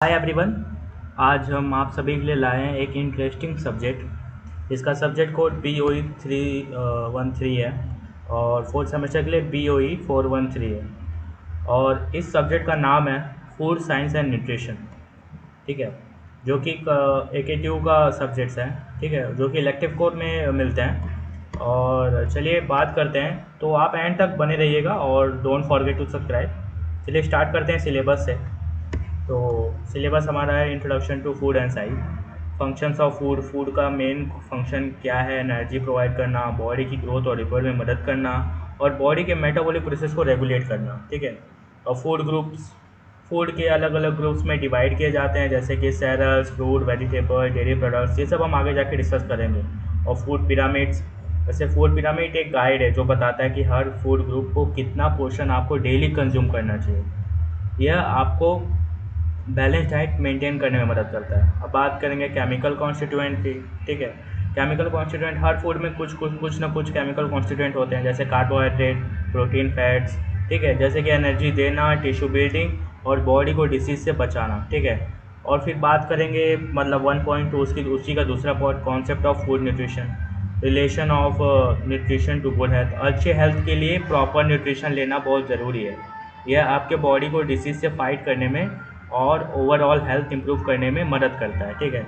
Hi everyone. आज हम आप सभी के लिए लाए हैं एक इंटरेस्टिंग सब्जेक्ट। इसका सब्जेक्ट कोड BOE 313 है और फोर्थ सेमेस्टर के लिए BOE 413 है। और इस सब्जेक्ट का नाम है फूड साइंस एंड न्यूट्रिशन। ठीक है, जो कि AKTU का सब्जेक्ट्स है। ठीक है, जो कि इलेक्टिव कोड में मिलते हैं। और चलिए बात करते हैं, तो आप एंड तक बने रहिएगा और डोंट फॉरगेट टू सब्सक्राइब। चलिए स्टार्ट करते हैं सिलेबस से। तो सिलेबस हमारा है introduction to food and science, functions of food. Food का मेन फंक्शन क्या है? एनर्जी प्रोवाइड करना, बॉडी की ग्रोथ और रिपेयर में मदद करना, और बॉडी के मेटाबॉलिक प्रोसेस को रेगुलेट करना। ठीक है। और फूड ग्रुप्स, फूड के अलग अलग ग्रुप्स में डिवाइड किए जाते हैं, जैसे कि cereals, fruit, vegetable, dairy products. ये सब हम आगे जाके डिस्कस करेंगे। और फूड पिरामिड्स, वैसे फूड पिरामिड एक गाइड है जो बताता है कि हर फूड ग्रुप को कितना पोर्शन आपको डेली कंज्यूम करना चाहिए। यह आपको बैलेंस डाइट मेंटेन करने में मदद करता है। अब बात करेंगे केमिकल कॉन्स्टिट्यूएंट की। ठीक है, केमिकल कॉन्स्टिट्यूएंट, हर फूड में कुछ ना कुछ केमिकल कॉन्स्टिट्यूएंट होते हैं, जैसे कार्बोहाइड्रेट, प्रोटीन, फैट्स। ठीक है, जैसे कि एनर्जी देना, टिश्यू बिल्डिंग और बॉडी को डिसीज से बचाना। ठीक है। और फिर बात करेंगे मतलब 1.2 उसी का दूसरा part, concept of food nutrition, relation of nutrition to good health. अच्छे हेल्थ के लिए प्रॉपर न्यूट्रिशन लेना बहुत ज़रूरी है। यह आपके बॉडी को डिसीज से फाइट करने में और ओवरऑल हेल्थ इंप्रूव करने में मदद करता है। ठीक है।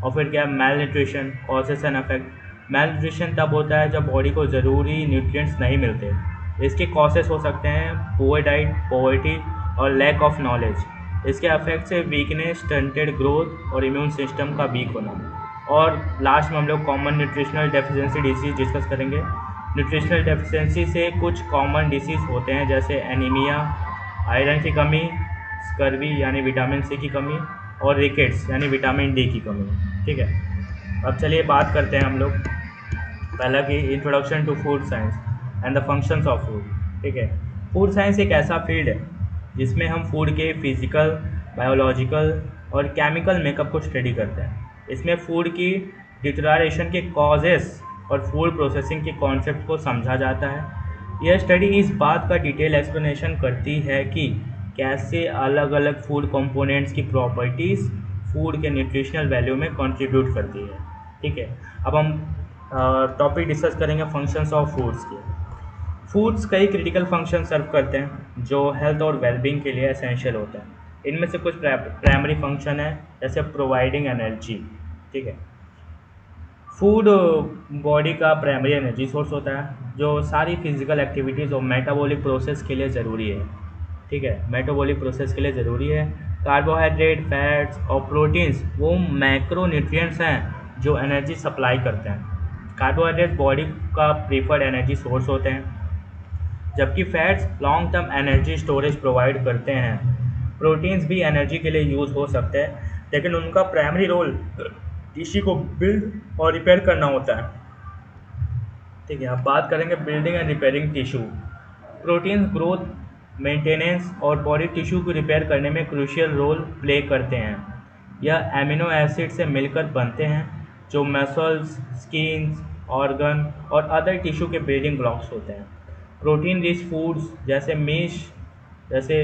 और फिर क्या, mail nutrition, causes and effect. Mail nutrition तब होता है जब बॉडी को ज़रूरी न्यूट्रिएंट्स नहीं मिलते। इसके कॉजेस हो सकते हैं पुअर डाइट, पॉवर्टी और लैक ऑफ नॉलेज। इसके इफेक्ट से वीकनेस, स्टंटेड ग्रोथ और इम्यून सिस्टम का वीक होना। और लास्ट में हम लोग common nutritional deficiency disease discuss करेंगे। न्यूट्रिशनल डेफिशिएंसी से कुछ कॉमन डिसीज़ होते हैं, जैसे एनीमिया, आयरन की कमी, स्कर्वी यानी विटामिन सी की कमी, और रिकेट्स यानी विटामिन डी की कमी। ठीक है। अब चलिए बात करते हैं हम लोग पहला कि introduction to food science and the functions of food. ठीक है। फूड साइंस एक ऐसा फील्ड है जिसमें हम फूड के फिजिकल, बायोलॉजिकल और केमिकल मेकअप को स्टडी करते हैं। इसमें फूड की डिटोरेशन के कॉजेस और फूड प्रोसेसिंग के कॉन्सेप्ट को समझा जाता है। यह स्टडी इस बात का डिटेल एक्सप्लेनेशन करती है कि कैसे अलग अलग फूड कंपोनेंट्स की प्रॉपर्टीज़ फूड के न्यूट्रिशनल वैल्यू में कंट्रीब्यूट करती है। ठीक है। अब हम टॉपिक डिस्कस करेंगे फंक्शंस ऑफ फूड्स के। फूड्स कई क्रिटिकल फंक्शन सर्व करते हैं जो हेल्थ और वेलबींग के लिए एसेंशियल होते हैं। इनमें से कुछ प्राइमरी फंक्शन है, जैसे प्रोवाइडिंग एनर्जी। ठीक है। फूड बॉडी का प्राइमरी एनर्जी सोर्स होता है जो सारी फिजिकल एक्टिविटीज़ और मेटाबॉलिक प्रोसेस के लिए ज़रूरी है। ठीक है, मेटाबॉलिक प्रोसेस के लिए ज़रूरी है। कार्बोहाइड्रेट, फैट्स और प्रोटीन्स वो मैक्रो न्यूट्रिएंट्स हैं जो एनर्जी सप्लाई करते हैं। कार्बोहाइड्रेट बॉडी का प्रीफर्ड एनर्जी सोर्स होते हैं, जबकि fats long term energy storage provide करते हैं। प्रोटीन्स भी एनर्जी के लिए यूज़ हो सकते हैं, लेकिन उनका प्राइमरी रोल टिश्यू को बिल्ड और रिपेयर करना होता है। ठीक है, अब बात करेंगे building and repairing tissue. Proteins growth, maintenance और बॉडी टिश्यू को रिपेयर करने में क्रूशियल रोल प्ले करते हैं। यह एमिनो एसिड से मिलकर बनते हैं जो मसल्स, स्किन्स, ऑर्गन और अदर टिश्यू के बिल्डिंग ब्लॉक्स होते हैं। प्रोटीन रिच फूड्स जैसे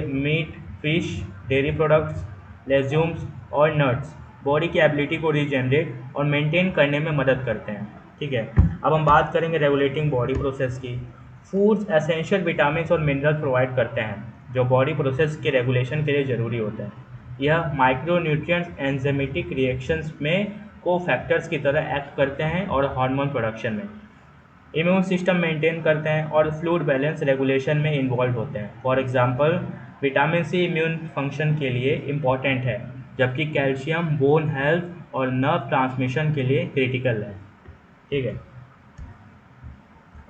मीट, फिश, डेयरी प्रोडक्ट्स, लेज्यूम्स और नट्स बॉडी की एबिलिटी को रीजनरेट और मेंटेन करने में मदद करते हैं। ठीक है। अब हम बात करेंगे रेगुलेटिंग बॉडी प्रोसेस की। फूड्स एसेंशियल विटामिन और मिनरल प्रोवाइड करते हैं जो बॉडी प्रोसेस के रेगुलेशन के लिए ज़रूरी होते हैं। यह माइक्रोन्यूट्रिएंट्स एंजाइमेटिक रिएक्शंस में को फैक्टर्स की तरह एक्ट करते हैं और हार्मोन प्रोडक्शन में, इम्यून सिस्टम मेंटेन करते हैं और फ्लूइड बैलेंस रेगुलेशन में इन्वॉल्व होते हैं। For example, vitamin C immune function के लिए इम्पॉर्टेंट है, जबकि कैल्शियम बोन हेल्थ और नर्व ट्रांसमिशन के लिए क्रिटिकल है। ठीक है।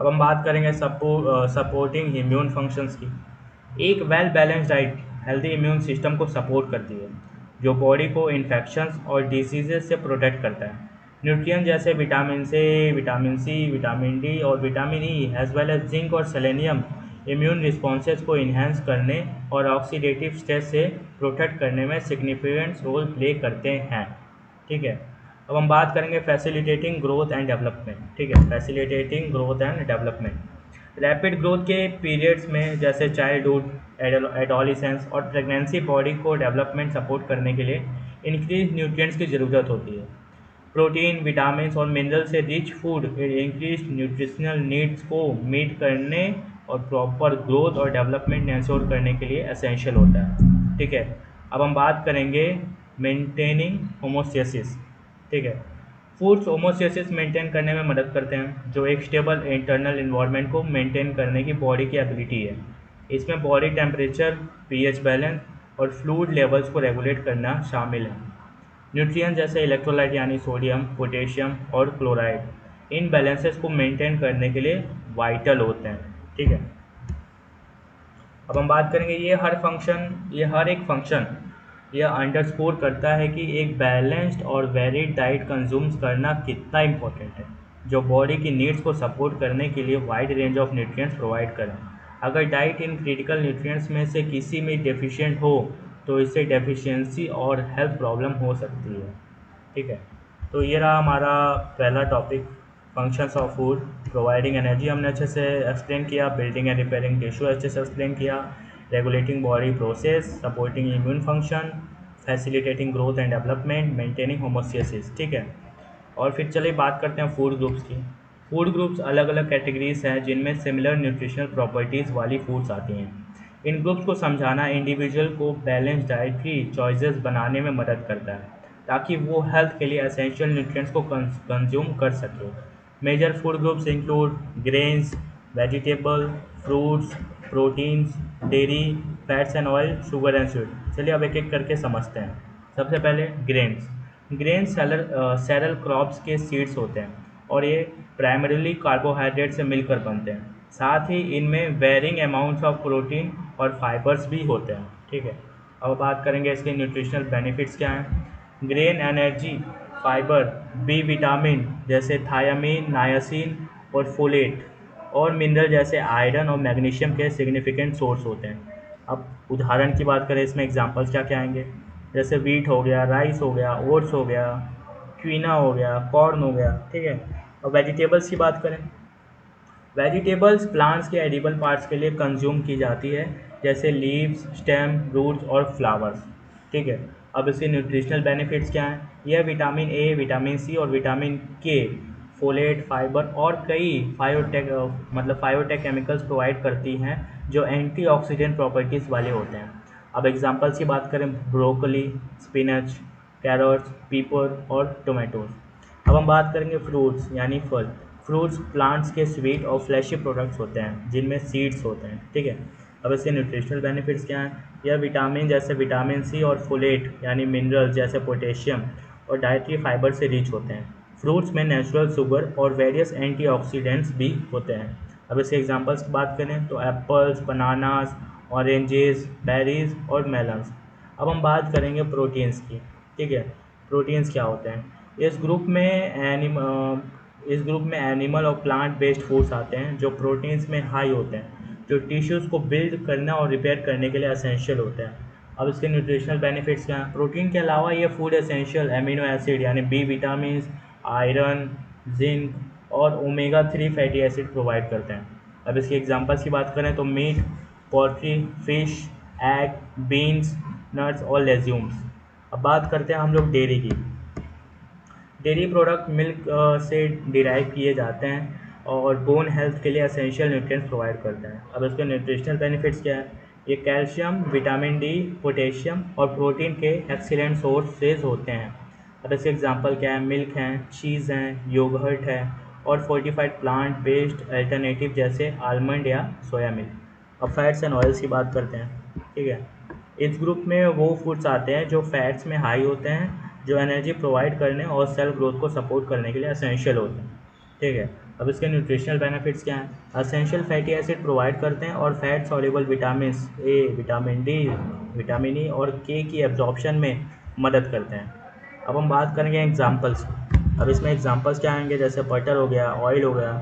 अब हम बात करेंगे सपोर्टिंग इम्यून फंक्शंस की। एक well balance diet healthy immune system को सपोर्ट करती है, जो बॉडी को इन्फेक्शंस और डिजीजेज से प्रोटेक्ट करता है। न्यूट्रिएंट जैसे विटामिन सी, विटामिन डी और vitamin E as well as zinc और सेलेनियम इम्यून रिस्पॉन्सेज को इन्हेंस करने और ऑक्सीडेटिव स्ट्रेस से प्रोटेक्ट करने में सिग्निफिकेंट रोल प्ले करते हैं। ठीक है। अब हम बात करेंगे फैसिलिटेटिंग ग्रोथ एंड डेवलपमेंट। ठीक है, facilitating growth and development. Rapid growth के पीरियड्स में जैसे चाइल्डहुड, एडोलिसेंस और प्रेगनेंसी बॉडी को डेवलपमेंट सपोर्ट करने के लिए इंक्रीज न्यूट्रिएंट्स की ज़रूरत होती है। प्रोटीन, विटामिन और मिनरल से rich food increase nutritional needs को मीट करने और प्रॉपर ग्रोथ और डेवलपमेंट इंश्योर करने के लिए एसेंशियल होता है। ठीक है, अब हम बात करेंगे मेंटेनिंग होमोस्टेसिस। ठीक है, फूड्स होमोस्टेसिस मेंटेन करने में मदद करते हैं, जो एक स्टेबल इंटरनल इन्वायरमेंट को मेंटेन करने की बॉडी की एबिलिटी है। इसमें बॉडी टेम्परेचर, पीएच बैलेंस और फ्लूइड लेवल्स को रेगुलेट करना शामिल है। न्यूट्रिएंट्स जैसे इलेक्ट्रोलाइट यानी सोडियम, पोटेशियम और क्लोराइड इन बैलेंसेस को मेंटेन करने के लिए वाइटल होते हैं। ठीक है, अब हम बात करेंगे ये हर एक फंक्शन यह अंडरस्कोर करता है कि एक बैलेंस्ड और वेरिड डाइट कंज्यूम करना कितना इम्पोर्टेंट है, जो बॉडी की नीड्स को सपोर्ट करने के लिए wide range of nutrients provide करें। अगर डाइट इन क्रिटिकल न्यूट्रिएंट्स में से किसी में डेफिशिएंट हो तो इससे डेफिशिएंसी और हेल्थ प्रॉब्लम हो सकती है। ठीक है, तो ये रहा हमारा पहला topic, functions of food. Providing energy हमने अच्छे से एक्सप्लेन किया, बिल्डिंग एंड रिपेयरिंग टिश्यू अच्छे से एक्सप्लेन किया, regulating body process, supporting immune function, facilitating growth and development, maintaining homeostasis. ठीक है, और फिर चलिए बात करते हैं फूड ग्रुप्स की। फूड ग्रुप्स अलग अलग कैटेगरीज हैं जिनमें सिमिलर न्यूट्रिशनल प्रॉपर्टीज़ वाली फूड्स आती हैं। इन ग्रुप्स को समझाना इंडिविजुअल को बैलेंस डाइटरी चॉइसेस बनाने में मदद करता है, ताकि वो हेल्थ के लिए एसेंशियल न्यूट्रिएंट्स को कंज्यूम कर सके। Major food groups include grains, vegetable, fruits, proteins, dairy, fats and oil, sugar and sweet. चलिए अब एक एक करके समझते हैं। सबसे पहले ग्रेन्स। ग्रेन्स सेरल क्रॉप्स के सीड्स होते हैं और ये प्राइमरीली कार्बोहाइड्रेट से मिलकर बनते हैं। साथ ही इनमें वेरिंग अमाउंट्स ऑफ प्रोटीन और फाइबर्स भी होते हैं। ठीक है, अब बात करेंगे इसके न्यूट्रिशनल बेनिफिट्स क्या हैं। Grain energy, fibre, B vitamin जैसे थायामीन, नायासिन और फोलेट, और मिनरल जैसे आयरन और मैग्नीशियम के सिग्निफिकेंट सोर्स होते हैं। अब उदाहरण की बात करें, इसमें एग्जांपल्स क्या क्या आएंगे, जैसे वीट हो गया, राइस हो गया, ओट्स हो गया, क्विना हो गया, कॉर्न हो गया। ठीक है, और वेजिटेबल्स की बात करें, वेजिटेबल्स प्लांट्स के एडिबल पार्ट्स के लिए कंज्यूम की जाती है, जैसे लीव्स, स्टेम, रूट्स और फ्लावर्स। ठीक है, अब इसके न्यूट्रिशनल बेनिफिट्स क्या हैं। यह विटामिन ए, विटामिन सी और विटामिन के, फोलेट, फाइबर और कई फायोटेक केमिकल्स प्रोवाइड करती हैं, जो एंटीऑक्सीडेंट प्रॉपर्टीज़ वाले होते हैं। अब एग्जांपल्स की बात करें, ब्रोकली, स्पिनच, कैरोट्स, पीपर और टोमेटोज। अब हम बात करेंगे फ्रूट्स यानी फल। फ्रूट्स प्लांट्स के स्वीट और फ्लैशी प्रोडक्ट्स होते हैं जिनमें सीड्स होते हैं। ठीक है, अब इसके न्यूट्रिशनल बेनिफिट्स क्या हैं। यह विटामिन जैसे विटामिन सी और फोलेट यानी मिनरल्स जैसे पोटेशियम और डाइटरी फाइबर से रिच होते हैं। फ्रूट्स में नेचुरल शुगर और वेरियस एंटीऑक्सीडेंट्स भी होते हैं। अब इसके एग्जांपल्स की बात करें तो एप्पल्स, बनानास, ऑरेंजेस, बेरीज और मेलन्स। अब हम बात करेंगे प्रोटीन्स की। ठीक है, प्रोटीन्स क्या होते हैं। इस ग्रुप में एनिमल और प्लांट बेस्ड फूड्स आते हैं जो प्रोटीन्स में हाई होते हैं, जो टिश्यूज़ को बिल्ड करना और रिपेयर करने के लिए एसेंशियल होते हैं। अब इसके न्यूट्रिशनल बेनिफिट्स क्या हैं। प्रोटीन के अलावा ये फूड एसेंशियल एमिनो एसिड यानी बी विटामिन, आयरन, जिंक और ओमेगा 3 फैटी एसिड प्रोवाइड करते हैं। अब इसकी एग्जांपल्स की बात करें तो meat, poultry, fish, egg, beans, nuts और लेज्यूम्स। अब बात करते हैं हम लोग डेयरी की। डेयरी प्रोडक्ट मिल्क से डिराइव किए जाते हैं और बोन हेल्थ के लिए एसेंशियल न्यूट्रिएंट्स प्रोवाइड करते हैं। अब इसके न्यूट्रिशनल बेनिफिट्स क्या है। ये कैल्शियम, विटामिन डी, पोटेशियम और प्रोटीन के एक्सीलेंट सोर्सेज होते हैं। अब इसके एग्जांपल क्या है। मिल्क हैं, चीज़ हैं, योगर्ट है और फोर्टिफाइड प्लांट बेस्ड अल्टरनेटिव जैसे आलमंड या सोया मिल्क। अब फैट्स एंड ऑयल्स की बात करते हैं। ठीक है, इस ग्रुप में वो फूड्स आते हैं जो फैट्स में हाई होते हैं, जो एनर्जी प्रोवाइड करने और सेल ग्रोथ को सपोर्ट करने के लिए एसेंशियल होते हैं। ठीक है, अब इसके न्यूट्रिशनल बेनिफिट्स क्या हैं। एसेंशियल फैटी एसिड प्रोवाइड करते हैं और fat soluble vitamin A, vitamin D, vitamin E और के की एब्जॉर्प्शन में मदद करते हैं। अब हम बात करेंगे एग्जांपल्स। अब इसमें एग्जांपल्स क्या आएंगे, जैसे बटर हो गया, ऑयल हो गया,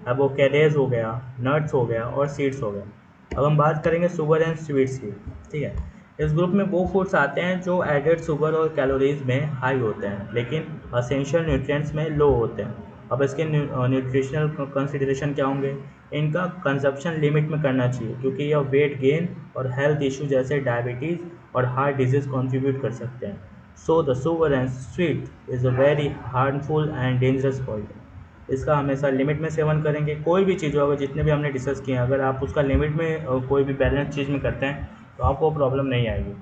एवोकाडोज हो गया, नट्स हो गया और सीड्स हो गया। अब हम बात करेंगे शुगर एंड स्वीट्स की। ठीक है, इस ग्रुप में वो फूड्स आते हैं जो एडेड शुगर और कैलोरीज में हाई होते हैं लेकिन असेंशियल न्यूट्रिएंट्स में लो होते हैं। अब इसके न्यूट्रिशनल कंसिडरेशन क्या होंगे, इनका कंजप्शन लिमिट में करना चाहिए क्योंकि यह वेट गेन और हेल्थ इशू जैसे डायबिटीज़ और हार्ट डिजीज़ कंट्रीब्यूट कर सकते हैं। So the sugar and sweet is a very harmful and dangerous poison. इसका हमेशा लिमिट में सेवन करेंगे। कोई भी चीज़ होगा, जितने भी हमने डिस्कस किए हैं, अगर आप उसका लिमिट में कोई भी बैलेंस चीज़ में करते हैं तो आपको प्रॉब्लम नहीं आएगी।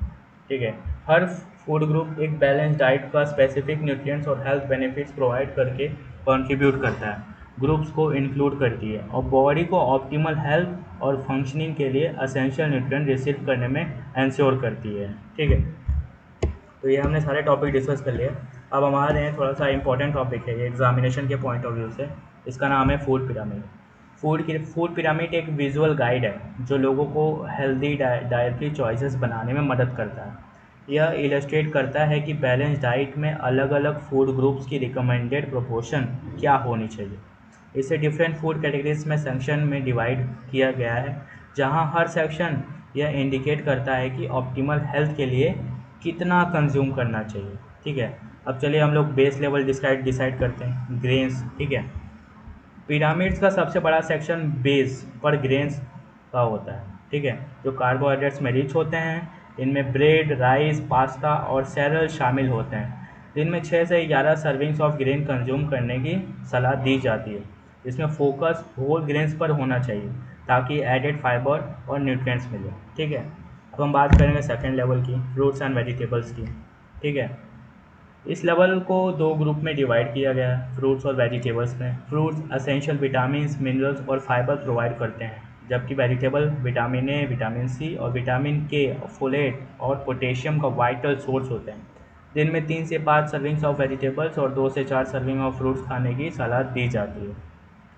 ठीक है, हर फूड ग्रुप एक बैलेंस डाइट का स्पेसिफिक न्यूट्रिएंट्स और हेल्थ बेनिफिट्स प्रोवाइड करके कंट्रीब्यूट करता है, ग्रुप्स को इंक्लूड करती है और बॉडी को ऑप्टिमल हेल्थ और फंक्शनिंग के लिए असेंशियल न्यूट्रिएंट रिसीव करने में इंश्योर करती है। ठीक है, तो ये हमने सारे टॉपिक डिस्कस कर लिए। अब हमारे यहाँ थोड़ा सा इंपॉर्टेंट टॉपिक है ये एग्जामिनेशन के पॉइंट ऑफ व्यू से। इसका नाम है फूड पिरामिड। फूड पिरामिड एक विजुअल गाइड है जो लोगों को हेल्दी डाइटरी चॉइसेस बनाने में मदद करता है। यह इलस्ट्रेट करता है कि बैलेंस डाइट में अलग अलग फूड ग्रुप्स की रिकमेंडेड प्रोपोर्शन क्या होनी चाहिए। इसे डिफरेंट फूड कैटेगरीज में सेक्शन में डिवाइड किया गया है, जहां हर सेक्शन यह इंडिकेट करता है कि ऑप्टिमल हेल्थ के लिए कितना कंज्यूम करना चाहिए। ठीक है, अब चलिए हम लोग बेस लेवल डिसाइड करते हैं, ग्रेन्स। ठीक है, पिरामिड्स का सबसे बड़ा सेक्शन बेस पर ग्रेन्स का होता है। ठीक है, जो कार्बोहाइड्रेट्स में रिच होते हैं। इनमें ब्रेड, राइस, पास्ता और सेरेल शामिल होते हैं। दिन में 6 से 11 सर्विंग्स ऑफ ग्रेन कंज्यूम करने की सलाह दी जाती है। इसमें फोकस होल ग्रेन्स पर होना चाहिए ताकि एडेड फाइबर और न्यूट्रिएंट्स मिले। ठीक है, अब हम बात करेंगे सेकेंड लेवल की, फ्रूट्स एंड वेजिटेबल्स की। ठीक है, इस लेवल को दो ग्रुप में डिवाइड किया गया है, फ्रूट्स और वेजिटेबल्स में। फ्रूट्स असेंशियल विटामिन, मिनरल्स और फाइबर प्रोवाइड करते हैं, जबकि vegetable vitamin A, vitamin C और विटामिन के, फोलेट और पोटेशियम का वाइटल सोर्स होते हैं। दिन में 3 से 5 सर्विंग्स ऑफ वेजिटेबल्स और 2 से 4 सर्विंग ऑफ फ्रूट्स खाने की सलाह दी जाती है।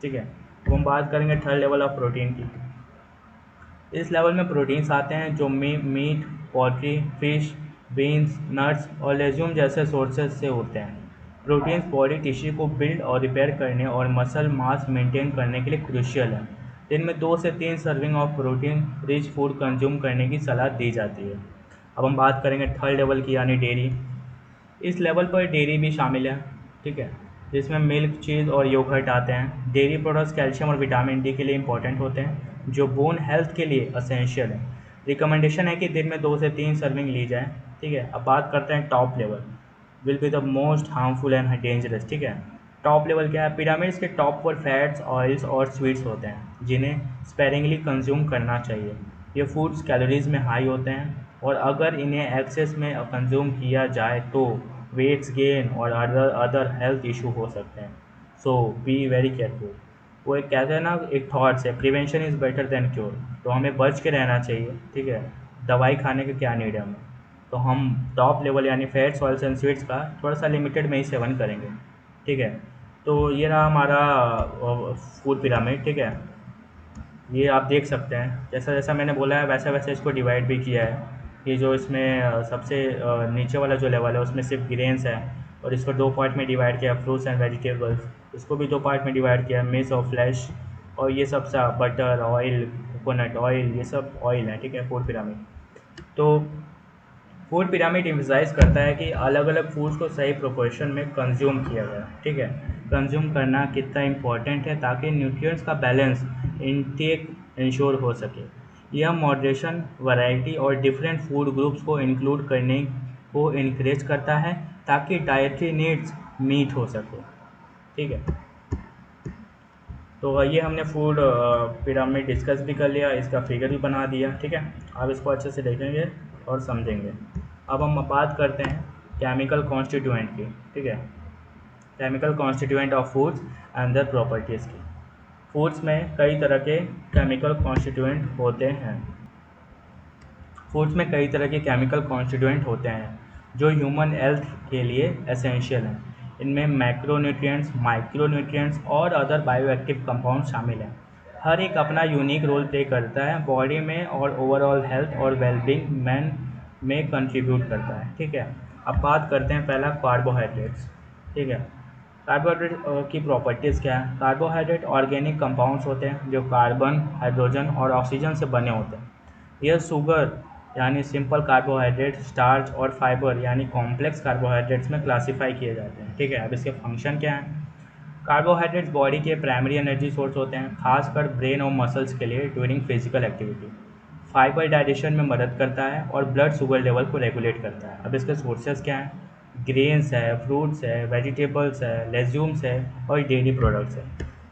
ठीक है, तो हम बात करेंगे थर्ड लेवल ऑफ प्रोटीन की। इस लेवल में प्रोटीन्स आते हैं जो meat, poultry, fish, beans, nuts और लेज्यूम जैसे सोर्सेज से होते हैं। प्रोटीन्स बॉडी टिश्यू को बिल्ड और रिपेयर करने और मसल मास मेंटेन करने के लिए क्रूशियल है। दिन में 2 से 3 serving of protein rich food consume करने की सलाह दी जाती है। अब हम बात करेंगे थर्ड लेवल की, यानी डेयरी। इस लेवल पर डेयरी भी शामिल है। ठीक है, जिसमें मिल्क, चीज़ और योगर्ट आते हैं। डेयरी प्रोडक्ट्स कैल्शियम और विटामिन डी के लिए इंपॉर्टेंट होते हैं, जो बोन हेल्थ के लिए असेंशियल है। रिकमेंडेशन है कि दिन में 2 से 3 सर्विंग ली जाए। ठीक है, अब बात करते हैं top level, will be the most harmful and dangerous. ठीक है, टॉप लेवल क्या है? पिरामिड्स के टॉप पर फैट्स, ऑयल्स और स्वीट्स होते हैं जिन्हें स्पेरिंगली कंज्यूम करना चाहिए। ये फूड्स कैलोरीज में हाई होते हैं और अगर इन्हें एक्सेस में कंज्यूम किया जाए तो वेट्स गेन और अदर हेल्थ इशू हो सकते हैं। सो बी वेरी केयरफुल। वो एक कहते हैं ना, एक थॉट्स है, prevention is better than cure. तो हमें बच के रहना चाहिए। ठीक है, दवाई खाने का क्या नीड है हमें। तो हम टॉप लेवल यानी फैट्स, ऑयल्स एंड स्वीट्स का थोड़ा सा लिमिटेड में ही सेवन करेंगे। ठीक है, तो ये रहा हमारा फूड पिरामिड। ठीक है, ये आप देख सकते हैं, जैसा जैसा मैंने बोला है वैसा वैसा इसको डिवाइड भी किया है। ये जो इसमें सबसे नीचे वाला जो लेवल है उसमें सिर्फ ग्रेन्स है और इसको 2 पार्ट में डिवाइड किया, फ्रूट्स एंड वेजिटेबल्स। इसको भी 2 पार्ट में डिवाइड किया, मीट और फ्लैश। और ये सब सा बटर, ऑयल, कोकोनट ऑयल, ये सब ऑयल है। ठीक है, फूड पिरामिड। तो फूड पिरामिड एम्फसाइज करता है कि अलग अलग फूड्स को सही प्रोपोर्शन में कंज्यूम किया गया। ठीक है, कंज्यूम करना कितना इम्पोर्टेंट है ताकि न्यूट्रिएंट्स का बैलेंस इनटेक इंश्योर हो सके। यह मॉडरेशन, वैरायटी और डिफरेंट फूड ग्रुप्स को इंक्लूड करने को इनक्रेज करता है ताकि डाइटरी नीड्स मीट हो सके। ठीक है, तो ये हमने फूड पिरामिड डिस्कस भी कर लिया, इसका फिगर भी बना दिया। ठीक है, आप इसको अच्छे से देखेंगे और समझेंगे। अब हम बात करते हैं केमिकल कॉन्स्टिट्यूएंट की। ठीक है, chemical constituent of foods and their properties की। फूड्स में कई तरह के केमिकल कॉन्स्टिट्यूएंट होते हैं। फूड्स में कई तरह के केमिकल कॉन्स्टिट्यूएंट होते हैं जो ह्यूमन हेल्थ के लिए एसेंशियल हैं। इनमें मैक्रोन्यूट्रिएंट्स, माइक्रोन्यूट्रिएंट्स और अदर बायोएक्टिव कंपाउंड शामिल हैं। हर एक अपना यूनिक रोल प्ले करता है बॉडी में और ओवरऑल हेल्थ और वेलबींग में कंट्रीब्यूट करता है। ठीक है, अब बात करते हैं पहला कार्बोहाइड्रेट्स। ठीक है, कार्बोहाइड्रेट की प्रॉपर्टीज़ क्या है? कार्बोहाइड्रेट ऑर्गेनिक कंपाउंड्स होते हैं जो कार्बन, हाइड्रोजन और ऑक्सीजन से बने होते हैं। यह शुगर यानी सिंपल कार्बोहाइड्रेट, स्टार्च और फाइबर यानी कॉम्प्लेक्स कार्बोहाइड्रेट्स में क्लासीफाई किए जाते हैं। ठीक है, अब इसके फंक्शन क्या हैं? कार्बोहाइड्रेट्स बॉडी के प्राइमरी एनर्जी सोर्स होते हैं, खासकर ब्रेन और मसल्स के लिए during physical activity. Fibre digestion में मदद करता है और ब्लड शुगर लेवल को रेगुलेट करता है। अब इसके सोर्सेज क्या हैं? ग्रेन्स है, फ्रूट्स है, वेजिटेबल्स है, लेज्यूम्स है और डेयरी प्रोडक्ट्स है।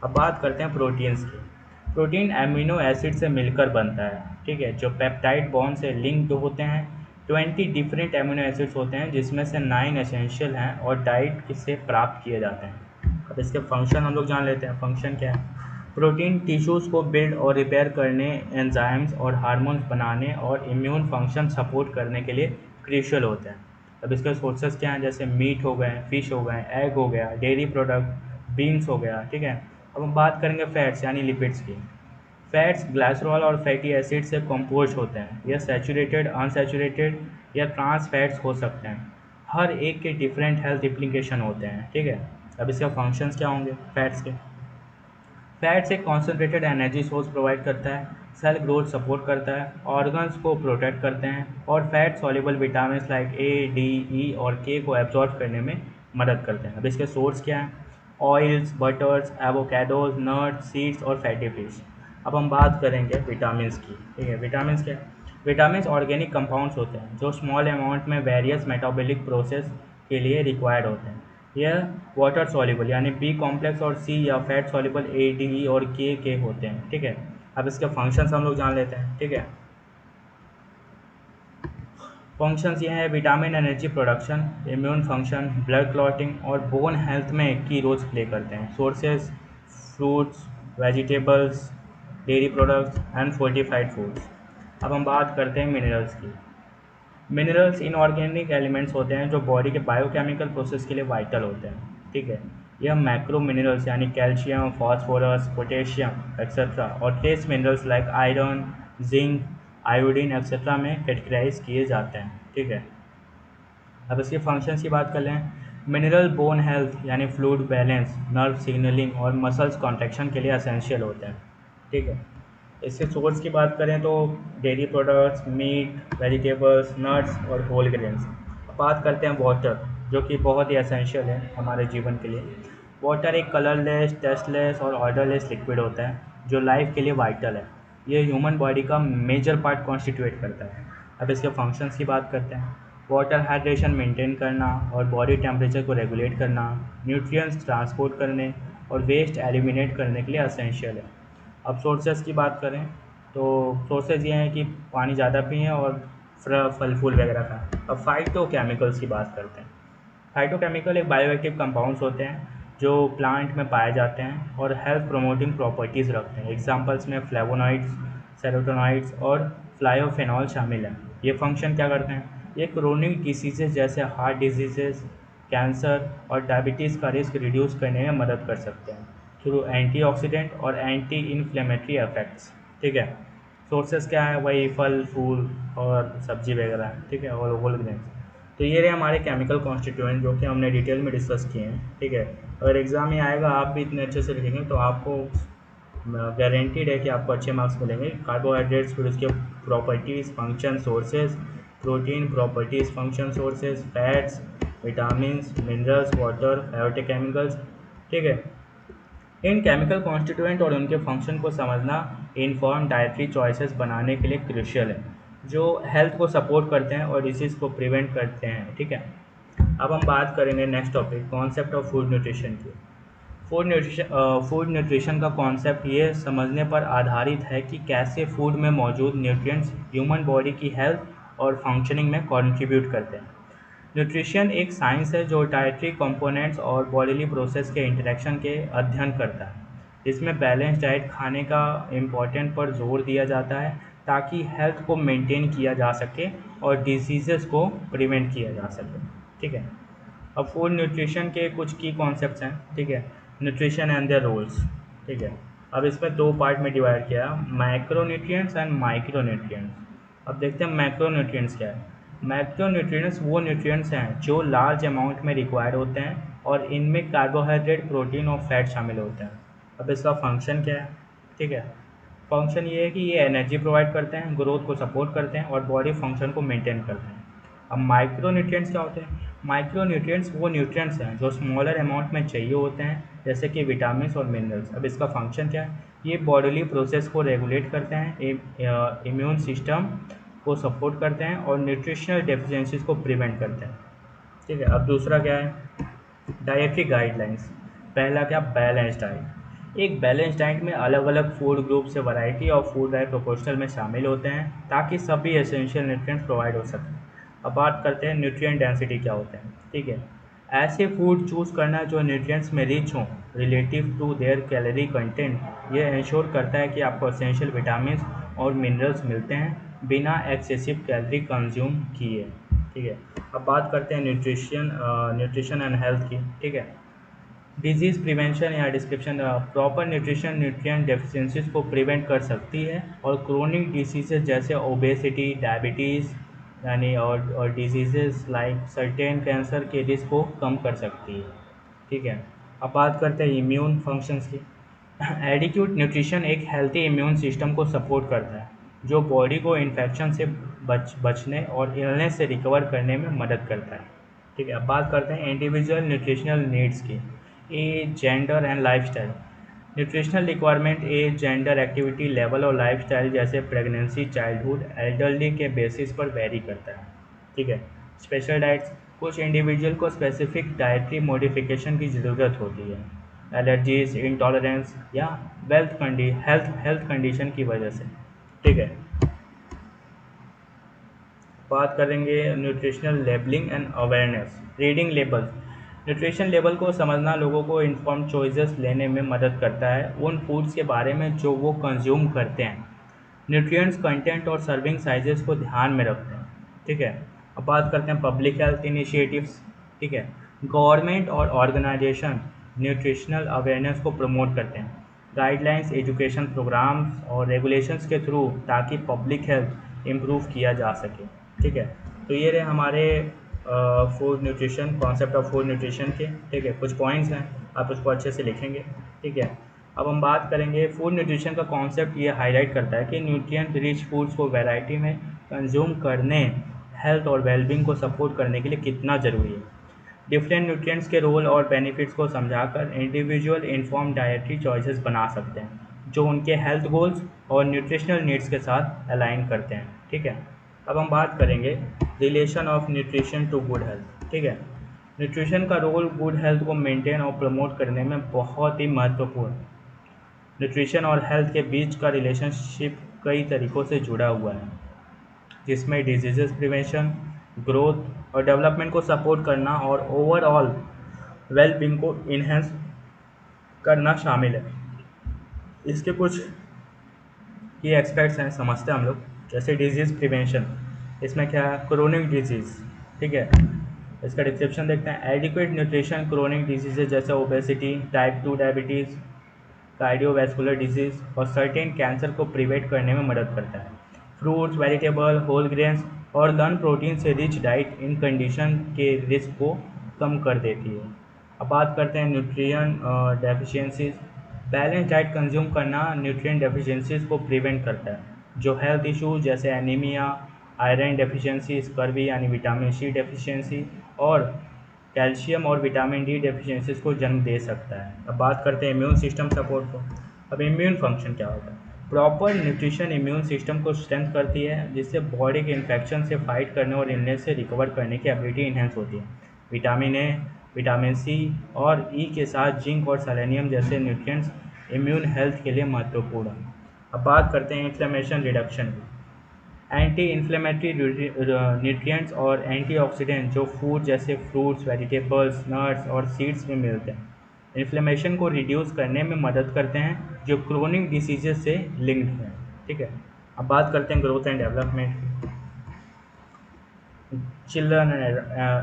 अब बात करते हैं प्रोटीन्स की। प्रोटीन अमीनो एसिड से मिलकर बनता है, ठीक है, जो पेप्टाइड बॉन्ड से लिंक्ड होते हैं। 20 डिफरेंट अमीनो एसिड्स होते हैं, जिसमें से 9 एसेंशियल हैं और डाइट से प्राप्त किए जाते हैं। अब इसके फंक्शन हम लोग जान लेते हैं। फंक्शन क्या है? प्रोटीन टिश्यूज़ को बिल्ड और रिपेयर करने, एंजाइम्स और हार्मोन्स बनाने और इम्यून फंक्शन सपोर्ट करने के लिए क्रूशियल होते हैं। अब इसके सोर्सेज क्या हैं? जैसे मीट हो गए, फिश हो गए, एग हो गया, डेयरी प्रोडक्ट, बीन्स हो गया, ठीक है। अब हम बात करेंगे फैट्स यानी लिपिड्स की। फैट्स ग्लाइसरॉल और फैटी एसिड से कंपोज होते हैं। यह सैचुरेटेड, अनसैचुरेटेड या ट्रांस फैट्स हो सकते हैं। हर एक के डिफरेंट हेल्थ इम्प्लीकेशन होते हैं, ठीक है। अब इसके फंक्शंस क्या होंगे फैट्स के? फैट्स एक कॉन्सेंट्रेटेड एनर्जी सोर्स प्रोवाइड करता है, सेल ग्रोथ सपोर्ट करता है, ऑर्गन्स को प्रोटेक्ट करते हैं और fat soluble vitamin like A, D, E और के को एब्जॉर्ब करने में मदद करते हैं। अब इसके सोर्स क्या हैं? Oils, buttress, avocados, nuts, seeds और फैटी फिश। अब हम बात करेंगे विटामिन की, ठीक है। विटामिन क्या है? विटामिन ऑर्गेनिक कंपाउंड्स होते हैं जो स्मॉल अमाउंट में वेरियस मेटाबॉलिक प्रोसेस के लिए रिक्वायर्ड होते हैं। यह वाटर सॉल्युबल यानी बी कॉम्प्लेक्स और सी या फैट सॉल्युबल ए, डी, ई और के होते हैं, ठीक है। अब इसके फंक्शंस हम लोग जान लेते हैं, ठीक है। फंक्शंस ये हैं: vitamin energy production, immune function, blood clotting और बोन हेल्थ में की रोल्स प्ले करते हैं। Sources: fruits, vegetables, dairy products and fortified foods. अब हम बात करते हैं मिनरल्स की। मिनरल्स इनऑर्गेनिक एलिमेंट्स होते हैं जो बॉडी के बायोकेमिकल प्रोसेस के लिए वाइटल होते हैं, ठीक है। यह मैक्रो मिनरल्स यानी कैल्शियम, फास्फोरस, पोटेशियम एक्सेट्रा और trace minerals like iron, zinc, iodine etcetera में कैटेगराइज किए जाते हैं, ठीक है। अब इसके फंक्शंस की बात कर लें। मिनरल बोन हेल्थ यानी फ्लूइड बैलेंस, नर्व सिग्नलिंग और मसल्स कॉन्ट्रैक्शन के लिए एसेंशियल होते हैं, ठीक है। इसके सोर्स की बात करें तो dairy products, meat, vegetables, nuts और होल ग्रेन्स। बात करते हैं वाटर, जो कि बहुत ही एसेंशियल है हमारे जीवन के लिए। वाटर एक कलरलेस, टेस्टलेस और ऑर्डरलेस लिक्विड होता है जो लाइफ के लिए वाइटल है। ये ह्यूमन बॉडी का मेजर पार्ट कॉन्स्टिट्यूट करता है। अब इसके फंक्शंस की बात करते हैं। वाटर हाइड्रेशन मेंटेन करना और बॉडी टेम्परेचर को रेगुलेट करना, न्यूट्रिएंट्स ट्रांसपोर्ट करने और वेस्ट एलिमिनेट करने के लिए एसेंशियल है। अब सोर्सेज की बात करें तो सोर्सेज ये हैं कि पानी ज़्यादा पिएं और फल फूल वगैरह खाएं। अब फाइटोकेमिकल्स की बात करते हैं। फाइटोकेमिकल एक बायोएक्टिव कंपाउंड्स होते हैं जो प्लांट में पाए जाते हैं और हेल्थ प्रोमोटिंग प्रॉपर्टीज़ रखते हैं। एग्जांपल्स में फ्लेवोनॉइड्स, सेरोटोनॉइड्स और फ्लायोफेनॉल शामिल हैं। ये फंक्शन क्या करते हैं? ये क्रोनिक डिसीजेज जैसे हार्ट डिजीजेज, कैंसर और डायबिटीज़ का रिस्क रिड्यूस करने में मदद कर सकते हैं थ्रू एंटीऑक्सीडेंट और एंटी इन्फ्लेमेटरी इफेक्ट्स, ठीक है। सोर्सेज क्या है? वही फल फूल और सब्जी वगैरह, ठीक है, और होल ग्रेन्स। तो ये रहे हमारे केमिकल कॉन्स्टिट्यूएंट जो कि हमने डिटेल में डिस्कस किए हैं, ठीक है। अगर एग्ज़ाम में आएगा, आप भी इतने अच्छे से लिखेंगे तो आपको गारंटीड है कि आपको अच्छे मार्क्स मिलेंगे। कार्बोहाइड्रेट्स, फिर उसके properties, function, sources, protein properties, function, sources, fats, vitamins, minerals, water, phytochemicals, ठीक है। इन केमिकल कॉन्स्टिट्यूएंट और उनके फंक्शन को समझना इनफॉर्म डाइटरी चॉइसेस बनाने के लिए क्रूशियल है, जो हेल्थ को सपोर्ट करते हैं और डिसीज़ को प्रिवेंट करते हैं, ठीक है। अब हम बात करेंगे next topic, concept of food nutrition की। फूड न्यूट्रिशन का कॉन्सेप्ट ये समझने पर आधारित है कि कैसे फूड में मौजूद न्यूट्रिएंट्स ह्यूमन बॉडी की हेल्थ और फंक्शनिंग में कंट्रीब्यूट करते हैं। न्यूट्रिशन एक साइंस है जो डाइटरी कंपोनेंट्स और बॉडीली प्रोसेस के इंटरेक्शन के अध्ययन करता है। इसमें बैलेंस डाइट खाने का इम्पोर्टेंट पर जोर दिया जाता है ताकि हेल्थ को मेंटेन किया जा सके और डिजीज़ेस को प्रिवेंट किया जा सके, ठीक है। अब फूड न्यूट्रिशन के कुछ की कॉन्सेप्ट्स हैं, ठीक है। न्यूट्रिशन एंड देयर रोल्स, ठीक है। अब इसमें दो पार्ट में डिवाइड किया, मैक्रोन्यूट्रिएंट्स एंड माइक्रोन्यूट्रिएंट्स। अब देखते हैं मैक्रोन्यूट्रिएंट्स क्या है। मैक्रोन्यूट्रिएंट्स वो न्यूट्रिएंट्स हैं जो लार्ज अमाउंट में रिक्वायर्ड होते हैं और इनमें कार्बोहाइड्रेट, प्रोटीन और फैट शामिल होते हैं। अब इसका फंक्शन क्या है, ठीक है। फंक्शन ये है कि ये एनर्जी प्रोवाइड करते हैं, ग्रोथ को सपोर्ट करते हैं और बॉडी फंक्शन को मेंटेन करते हैं। अब माइक्रोन्यूट्रिएंट्स क्या होते हैं? माइक्रोन्यूट्रिएंट्स वो न्यूट्रिएंट्स हैं जो स्मॉलर अमाउंट में चाहिए होते हैं, जैसे कि विटामिन और मिनरल्स। अब इसका फंक्शन क्या है? ये बॉडीली प्रोसेस को रेगुलेट करते हैं, इम्यून सिस्टम को सपोर्ट करते हैं और न्यूट्रिशनल डेफिशिएंसीज को प्रिवेंट करते हैं। ठीक है, अब दूसरा क्या है? Dietary guidelines. पहला क्या? Balance diet. एक बैलेंस डाइट में अलग अलग फूड ग्रुप से variety of food right proportional में शामिल होते हैं ताकि सभी एसेंशियल न्यूट्रिएंट्स प्रोवाइड हो सकें। अब बात करते हैं न्यूट्रिएंट डेंसिटी क्या होते हैं। ठीक है, ऐसे फूड चूज़ करना जो न्यूट्रिएंट्स में रिच हों relative to their calorie content. ये इंश्योर करता है कि आपको एसेंशियल विटामिन और मिनरल्स मिलते हैं बिना एक्सेसिव कैलोरी कंज्यूम किए। ठीक है, अब बात करते हैं न्यूट्रिशन एंड हेल्थ की। ठीक है, डिजीज़ प्रिवेंशन या description. Proper nutrition nutrient deficiencies को प्रिवेंट कर सकती है और क्रोनिक डिसीजेज जैसे ओबेसिटी, डायबिटीज़ यानी और डिजीजेस लाइक सर्टेन कैंसर के रिस्क को कम कर सकती है। ठीक है, अब बात करते हैं इम्यून फंक्शंस की। एडिक्यूट न्यूट्रिशन एक हेल्थी इम्यून सिस्टम को सपोर्ट करता है जो बॉडी को इन्फेक्शन से बचने और इलनेस से रिकवर करने में मदद करता है। ठीक है, अब बात करते हैं इंडिविजुअल न्यूट्रिशनल नीड्स की। Age, gender and lifestyle. Nutritional requirement age, gender, activity level और लाइफस्टाइल जैसे प्रेगनेंसी, चाइल्डहुड, एल्डरली के बेसिस पर वेरी करता है। ठीक है, स्पेशल डाइट्स। कुछ इंडिविजुअल को स्पेसिफिक डाइटरी मॉडिफिकेशन की ज़रूरत होती है एलर्जीज, इंटॉलरेंस या हेल्थ कंडीशन की वजह से। ठीक है, बात करेंगे nutritional labelling and awareness. Reading labels. Nutrition label को समझना लोगों को इन्फॉर्म चॉइसेस लेने में मदद करता है उन फूड्स के बारे में जो वो कंज्यूम करते हैं। न्यूट्रिएंट्स कंटेंट और सर्विंग साइजेस को ध्यान में रखते हैं। ठीक है, अब बात करते हैं पब्लिक हेल्थ इनिशिएटिव्स। ठीक है, गवर्नमेंट और ऑर्गेनाइजेशन न्यूट्रिशनल अवेयरनेस को प्रमोट करते हैं गाइडलाइंस, एजुकेशन प्रोग्राम्स और रेगुलेशंस के थ्रू ताकि पब्लिक हेल्थ इम्प्रूव किया जा सके। ठीक है, तो ये रहे हमारे food nutrition, concept of food nutrition के। ठीक है, कुछ पॉइंट्स हैं, आप उसको अच्छे से लिखेंगे। ठीक है, अब हम बात करेंगे फूड न्यूट्रिशन का कॉन्सेप्ट। ये हाईलाइट करता है कि न्यूट्रिएंट रिच फूड्स को वैरायटी में कंज्यूम करने हेल्थ और वेलबींग को सपोर्ट करने के लिए कितना ज़रूरी है। डिफरेंट न्यूट्रिएंट्स के रोल और बेनिफिट्स को समझाकर इंडिविजुअल इन्फॉर्म डाइटरी चॉइसेस बना सकते हैं जो उनके हेल्थ गोल्स और न्यूट्रिशनल नीड्स के साथ अलाइन करते हैं। ठीक है, अब हम बात करेंगे relation of nutrition to good health. ठीक है, न्यूट्रिशन का रोल गुड हेल्थ को मेंटेन और प्रमोट करने में बहुत ही महत्वपूर्ण है। न्यूट्रिशन और हेल्थ के बीच का रिलेशनशिप कई तरीक़ों से जुड़ा हुआ है जिसमें डिजीज़ प्रिवेंशन, ग्रोथ और डेवलपमेंट को सपोर्ट करना और ओवरऑल वेलबींग को इन्हेंस करना शामिल है। इसके कुछ की एस्पेक्ट्स हैं, समझते हैं हम लोग। जैसे डिजीज़ प्रिवेंशन, इसमें क्या है? Chronic disease. ठीक है, इसका डिस्क्रिप्शन देखते हैं। एडिक्वेट न्यूट्रिशन क्रोनिक डिजीज़ जैसे obesity, type 2 diabetes, cardiovascular disease और सर्टेन कैंसर को प्रिवेंट करने में मदद करता है। फ्रूट्स, वेजिटेबल, होल ग्रेन्स और लन प्रोटीन से रिच डाइट इन कंडीशन के रिस्क को कम कर देती है। अब बात करते हैं nutrient deficiencies. Balance diet consume करना न्यूट्रिएंट डेफिशिएंसीज को प्रिवेंट करता है जो हेल्थ इश्यूज जैसे एनीमिया, आयरन डेफिशिएंसी, स्कर्वी यानी विटामिन सी डेफिशिएंसी और कैल्शियम और विटामिन डी डेफिशिएंसीज को जन्म दे सकता है। अब बात करते हैं इम्यून सिस्टम सपोर्ट को। अब इम्यून फंक्शन क्या होता है? प्रॉपर न्यूट्रिशन इम्यून सिस्टम को स्ट्रेंथ करती है जिससे बॉडी के इन्फेक्शन से फाइट करने और इलनेस से रिकवर करने की एबिलिटी इन्हेंस होती है। विटामिन ए, विटामिन सी और ई के साथ जिंक और सेलेनियम जैसे न्यूट्रिएंट्स इम्यून हेल्थ के लिए महत्वपूर्ण हैं। अब बात करते हैं इन्फ्लेमेशन रिडक्शन की। एंटी इन्फ्लेमेटरी न्यूट्रिएंट्स और एंटीऑक्सीडेंट जो फूड जैसे फ्रूट्स, वेजिटेबल्स, नट्स और सीड्स में मिलते हैं इन्फ्लेमेशन को रिड्यूस करने में मदद करते हैं जो क्रोनिक डिसीजेज से लिंक्ड हैं। ठीक है, अब बात करते हैं ग्रोथ एंड डेवलपमेंट की। Children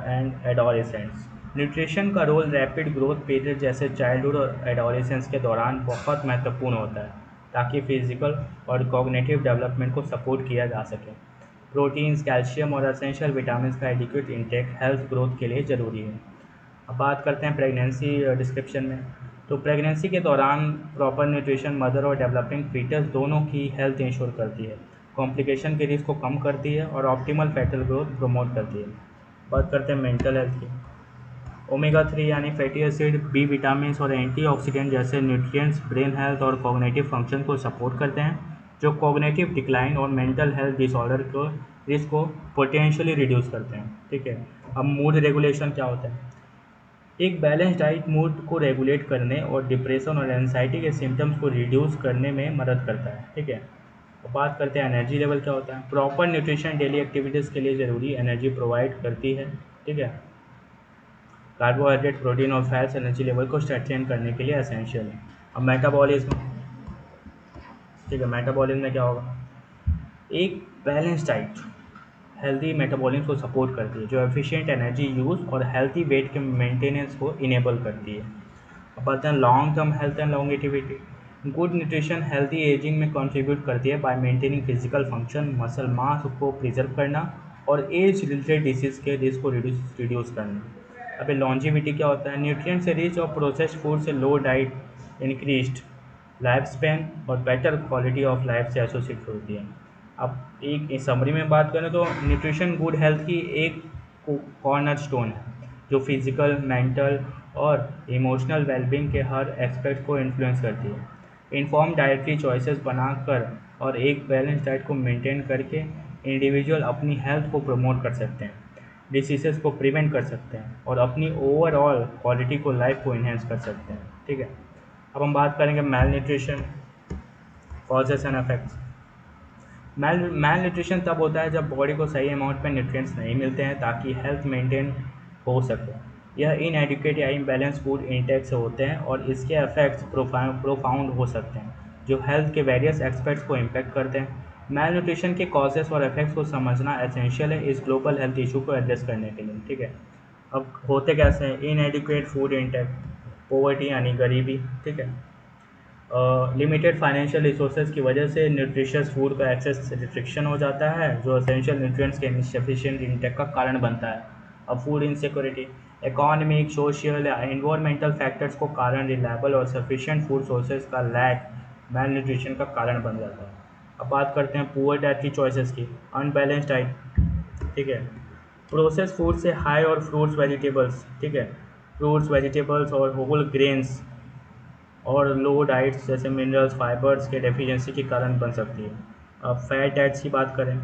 and adolescents. न्यूट्रिशन का रोल रैपिड ग्रोथ पीरियड जैसे चाइल्डहुड और एडोलेसेंस के दौरान बहुत महत्वपूर्ण होता है ताकि फिजिकल और कॉग्निटिव डेवलपमेंट को सपोर्ट किया जा सके। प्रोटीन्स, कैल्शियम और एसेंशियल विटामिन का एडिक्वेट इंटेक हेल्थ ग्रोथ के लिए ज़रूरी है। अब बात करते हैं प्रेगनेंसी डिस्क्रिप्शन में। तो प्रेगनेंसी के दौरान प्रॉपर न्यूट्रिशन मदर और डेवलपिंग फीटस दोनों की हेल्थ इंश्योर करती है, कॉम्प्लिकेशन के रिस्क को कम करती है और ऑप्टिमल फैटल ग्रोथ प्रमोट करती है। बात करते हैं मेंटल हेल्थ की। ओमेगा 3 यानी फैटी एसिड, बी विटामिन और एंटीऑक्सीडेंट जैसे न्यूट्रिएंट्स ब्रेन हेल्थ और कॉग्निटिव फंक्शन को सपोर्ट करते हैं, जो कॉग्निटिव डिक्लाइन और मेंटल हेल्थ डिसऑर्डर को रिस्क को पोटेंशियली रिड्यूस करते हैं। ठीक है, अब मूड रेगुलेशन क्या होता है? एक बैलेंस डाइट मूड को रेगुलेट करने और डिप्रेशन और एंजाइटी के सिम्टम्स को रिड्यूस करने में मदद करता है। ठीक है, अब बात करते हैं एनर्जी लेवल क्या होता है। प्रॉपर न्यूट्रिशन डेली एक्टिविटीज़ के लिए ज़रूरी एनर्जी प्रोवाइड करती है। ठीक है, कार्बोहाइड्रेट, प्रोटीन और फैट्स एनर्जी लेवल को स्ट्रेंथन करने के लिए एसेंशियल है। अब मेटाबॉलिज्म, ठीक है, मेटाबॉलिज्म में क्या होगा? एक बैलेंस डाइट हेल्दी मेटाबॉलिज्म को सपोर्ट करती है, जो एफिशिएंट एनर्जी यूज़ और हेल्थी वेट के मेंटेनेंस को इनेबल करती है। अब बात हैं long term health and longevity. Good nutrition healthy ageing में कंट्रीब्यूट करती है bye maintaining physical function, muscle mass को प्रिजर्व करना और एज रिलेटेड डिसीज के रिस्क को रिड्यूस करना। अभी लॉन्जिविटी क्या होता है? न्यूट्रिएंट से रिच और प्रोसेस्ड फूड से लो डाइट इंक्रीज्ड लाइफ स्पैन और बेटर क्वालिटी ऑफ लाइफ से एसोसिएट होती है। अब एक समरी में बात करें तो न्यूट्रिशन गुड हेल्थ की एक कॉर्नर स्टोन है, जो फिजिकल, मेंटल और इमोशनल वेलबींग के हर एस्पेक्ट को इन्फ्लुएंस करती है। इन्फॉर्म डाइटरी चॉइसेस बनाकर और एक बैलेंस डाइट को मेंटेन करके इंडिविजुअल अपनी हेल्थ को प्रमोट कर सकते हैं, डिसीजेस को प्रिवेंट कर सकते हैं और अपनी ओवरऑल क्वालिटी को लाइफ को इन्हेंस कर सकते हैं। ठीक है, अब हम बात करेंगे malnutrition causes and effects. Malnutrition तब होता है जब बॉडी को सही अमाउंट में न्यूट्रिएंट्स नहीं मिलते हैं ताकि हेल्थ मेंटेन हो सके। यह इनएडिक्वेट या इम्बैलेंस फूड इंटेक से होते हैं और इसके इफेक्ट्स प्रोफाउंड हो सकते हैं, जो हेल्थ के वेरियस एस्पेक्ट्स को इम्पैक्ट करते हैं। मैल न्यूट्रिशन के कॉजेस और इफेक्ट्स को समझना एसेंशियल है इस ग्लोबल हेल्थ इशू को एड्रेस करने के लिए। ठीक है, अब होते कैसे हैं? इनएडिक्वेट फूड इंटेक, पोवर्टी यानी गरीबी। ठीक है, लिमिटेड फाइनेंशियल रिसोर्सेज की वजह से न्यूट्रिशियस फूड का एक्सेस रिस्ट्रिक्शन हो जाता है, जो एसेंशियल न्यूट्रिएंट्स के इनसफिशिएंट इंटेक का कारण बनता है। अब फूड इनसिक्योरिटी, इकोनॉमिक, सोशल या एनवायरमेंटल फैक्टर्स को कारण रिलायबल और सफिशिएंट फूड सोर्सेज का लैक मैल न्यूट्रिशन का कारण बन जाता है। अब बात करते हैं पुअर डाइटरी चॉइसेस की, अनबैलेंस डाइट। ठीक है, प्रोसेस फूड से हाई और फ्रूट्स वेजिटेबल्स, ठीक है, फ्रूट्स वेजिटेबल्स और होल ग्रेन्स और लो डाइट्स जैसे मिनरल्स, फाइबर्स के डेफिशिएंसी के कारण बन सकती है। अब फैट डाइट्स की बात करें,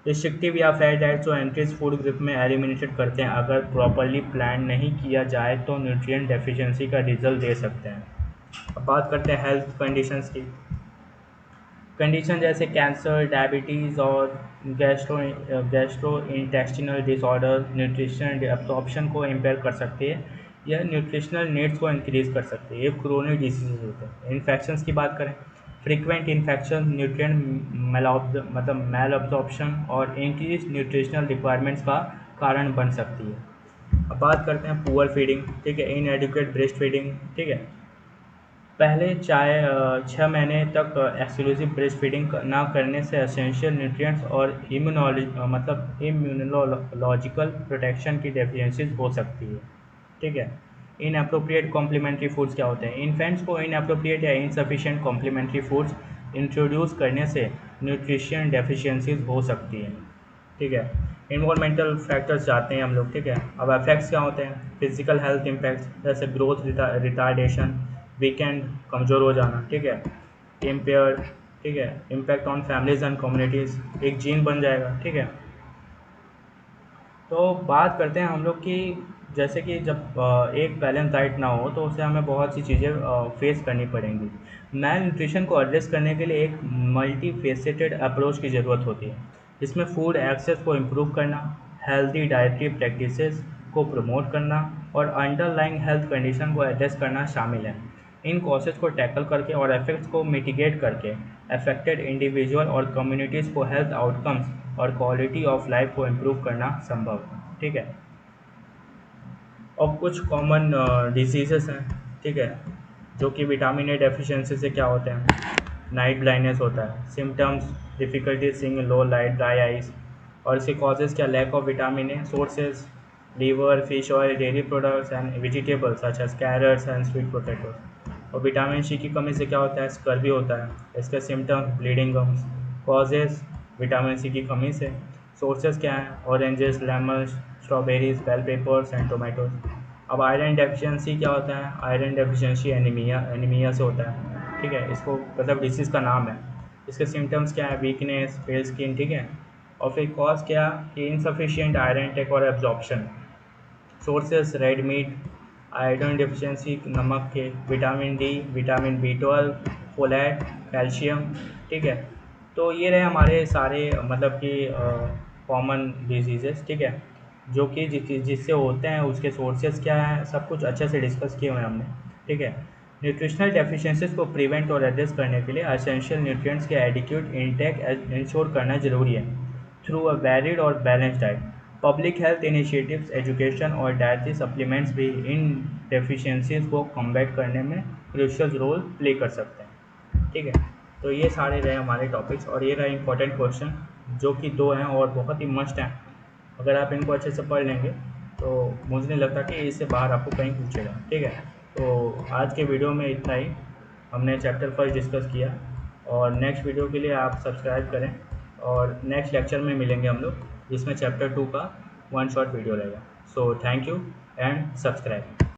रिस्ट्रिक्टिव या फैट डाइट्स जो एंट्रीज फूड ग्रुप में एलिमिनेटेड करते हैं, अगर प्रॉपरली प्लान नहीं किया जाए तो न्यूट्रिएंट डेफिशिएंसी का रिजल्ट दे सकते हैं। अब बात करते हैं हेल्थ कंडीशंस की। कंडीशन जैसे कैंसर, डायबिटीज़ और gastro intestinal disorder nutrition absorption को इम्पेयर कर सकती है। यह न्यूट्रिशनल नीड्स को इंक्रीज कर सकती है। ये क्रोनिक डिजीज होते हैं। इन्फेक्शंस की बात करें, frequent infection nutrient malabsorption और इंक्रीज न्यूट्रिशनल रिक्वायरमेंट्स का कारण बन सकती है। अब बात करते हैं पुअर फीडिंग। ठीक है, इनएडिक्वेट ब्रेस्ट फीडिंग। ठीक है, पहले 6 महीने तक एक्सक्लूसिव ब्रेस्ट फीडिंग ना करने से एसेंशियल न्यूट्रिएंट्स और इम्यूनोलॉजिकल प्रोटेक्शन की डेफिशिएंसीज हो सकती है। ठीक है, इनअप्रोप्रिएट कॉम्प्लीमेंट्री फूड्स क्या होते हैं? इन्फेंट्स को इनअप्रोप्रिएट या इनसफिशिएंट कॉम्प्लीमेंट्री फूड्स इंट्रोड्यूस करने से न्यूट्रिशन डेफिशिएंसीज हो सकती हैं। ठीक है, इन्वायरमेंटल फैक्टर्स जाते हैं हम लोग। ठीक है, अब इफेक्ट्स क्या होते हैं? फिजिकल हेल्थ इम्पैक्ट्स जैसे ग्रोथ रिटार्डेशन, वीकेंड, कमज़ोर हो जाना। ठीक है, इम्पेयर। ठीक है, impact on families and communities, एक जीन बन जाएगा। ठीक है, तो बात करते हैं हम लोग कि जैसे कि जब एक बैलेंस डाइट ना हो तो उससे हमें बहुत सी चीज़ें फेस करनी पड़ेंगी। मैल न्यूट्रिशन को एड्रेस करने के लिए एक मल्टी फेसेटेड अप्रोच की ज़रूरत होती है, जिसमें फूड एक्सेस को इम्प्रूव करना, हेल्दी डाइटरी प्रैक्टिसेस को प्रमोट करना और अंडरलाइंग हेल्थ कंडीशन को एड्रेस करना शामिल है। इन कॉजेज़ को टैकल करके और इफेक्ट्स को मिटिगेट करके अफेक्टेड इंडिविजुअल और कम्युनिटीज़ को हेल्थ आउटकम्स और क्वालिटी ऑफ लाइफ को इम्प्रूव करना संभव है। ठीक है, और कुछ कॉमन डिजीज़ेस हैं। ठीक है, जो कि विटामिन ए डेफिशिएंसी से क्या होते हैं? नाइट ब्लाइंडनेस होता है, symptoms difficulty seeing low light, dry eyes. और इसके कॉजेज़ क्या? Lack of vitamin A sources, liver, fish oil, dairy products and vegetables such as carrots and sweet potatoes. और विटामिन सी की कमी से क्या होता है? स्कर्वी होता है। इसके symptoms bleeding gums. Causes vitamin C की कमी से। सोर्सेज क्या हैं? Oranges, lemons, strawberries, bell peppers and tomatoes. अब आयरन डेफिशिएंसी क्या होता है? आयरन डेफिशिएंसी एनीमिया से होता है, ठीक है। इसको मतलब डिसीज़ का नाम है। इसके सिम्टम्स क्या है? वीकनेस, पेल स्किन, ठीक है। और फिर कॉज क्या कि इनसफिशिएंट आयरन टेक और absorption. Sources red meat, iron deficiency नमक के, vitamin D, vitamin B 12, folate, calcium, ठीक है। तो ये रहे हमारे सारे मतलब कि कॉमन डिजीजेस, ठीक है, जो कि जिससे होते हैं, उसके सोर्सेज क्या हैं, सब कुछ अच्छे से डिस्कस किए हुए हैं हमने, ठीक है। न्यूट्रिशनल डेफिशिएंसीज को प्रिवेंट और एड्रेस करने के लिए एसेंशियल न्यूट्रिएंट्स के एडिक्वेट इंटेक इंश्योर करना जरूरी है थ्रू अ वैलिड और balance diet. Public health initiatives, education और डायट्री सप्लीमेंट्स भी इन डेफिशिएंसीज को कॉम्बैट करने में क्रूशियल रोल प्ले कर सकते हैं, ठीक है। तो ये सारे रहे हमारे टॉपिक्स, और ये रहे इंपॉर्टेंट क्वेश्चन जो कि 2 हैं और बहुत ही मस्ट हैं। अगर आप इनको अच्छे से पढ़ लेंगे तो मुझे नहीं लगता कि इससे बाहर आपको कहीं पूछेगा, ठीक है। तो आज के वीडियो में इतना ही, हमने चैप्टर फर्स्ट डिस्कस किया, और नेक्स्ट वीडियो के लिए आप सब्सक्राइब करें, और नेक्स्ट लेक्चर में मिलेंगे हम लोग, जिसमें चैप्टर 2 का 1 शॉर्ट वीडियो रहेगा। So thank you and subscribe.